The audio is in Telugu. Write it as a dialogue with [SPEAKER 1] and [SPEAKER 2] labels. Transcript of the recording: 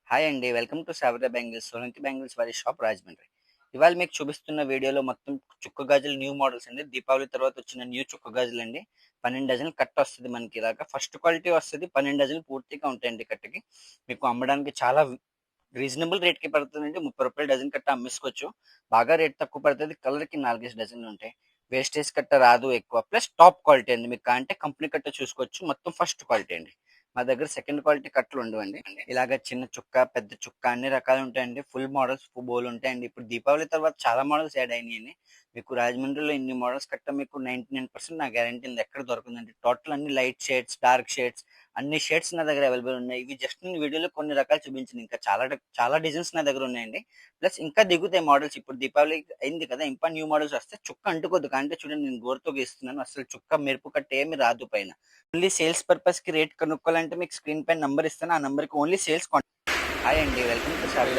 [SPEAKER 1] హాయ్ అండి. వెల్కమ్ టు సాగర బ్యాంగిల్స్, సోలంకి బ్యాంగిల్స్ వారి షాప్ రాజమండ్రి. ఇవాళ మీకు చూపిస్తున్న వీడియోలో మొత్తం చుక్క గాజులు న్యూ మోడల్స్ అండి. దీపావళి తర్వాత వచ్చిన న్యూ చుక్క గాజులండి. 12 డజన్లు కట్ట వస్తది మనకి ఇలాగా. ఫస్ట్ క్వాలిటీ వస్తది. 12 డజన్లు పూర్తిగా ఉంటాయండి కట్టకి. మీకు అమ్మడానికి చాలా రీజనబుల్ రేట్‌కి పడుతుందండి. రూ. 30 డజన్ కట్ట అమ్మేసుకోవచ్చు. బాగా రేట్ తక్కువ పడతది. కలర్‌కి 4, 5 డజన్లు ఉంటాయి. వేస్టేజ్ కట్ట రాదు ఎక్కువ. ప్లస్ టాప్ క్వాలిటీ అండి. మీకు కావాలంటే కంపెనీ కట్ట చూసుకోవచ్చు. మొత్తం ఫస్ట్ క్వాలిటీ అండి. మా దగ్గర సెకండ్ క్వాలిటీ కట్టలు ఉండవండి. ఇలాగ చిన్న చుక్క, పెద్ద చుక్క అన్ని రకాలు ఉంటాయండి. ఫుల్ మోడల్స్ బోలెడుంటాయండి. ఇప్పుడు దీపావళి తర్వాత చాలా మోడల్స్ యాడ్ అయినాయండి. మీకు రాజమండ్రిలో ఇన్ని మోడల్స్ కట్ట మీకు 99% నా గ్యారంటీ ఉంది. ఎక్కడ దొరకదండి. టోటల్ అన్ని లైట్ షేడ్స్, డార్క్ షేడ్స్ అన్ని షేడ్స్ నా దగ్గర అవైలబుల్ ఉన్నాయి. ఇవి జస్ట్ నేను వీడియోలో కొన్ని రకాలు చూపించాను. ఇంకా చాలా డిజైన్స్ నా దగ్గర ఉన్నాయండి. ప్లస్ ఇంకా దిగుతాయి మోడల్స్. ఇప్పుడు దీపావళి అయింది కదా! ఇంకా న్యూ మోడల్స్ వస్తే చుక్క అంటుకోద్దు. కాంటే చూడండి నేను గోరుతో గీస్తున్నాను. అసలు చుక్క మెరుపు కట్ట ఏమి రాదు పైన. ఓన్లీ సేల్స్ పర్పస్ కి రేట్ కనుక్కోవాలంటే మీకు స్క్రీన్ పైన నంబర్ ఇస్తాను. ఆ నంబర్కి ఓన్లీ సేల్స్ హాయ్ అండి. Welcome to Sagar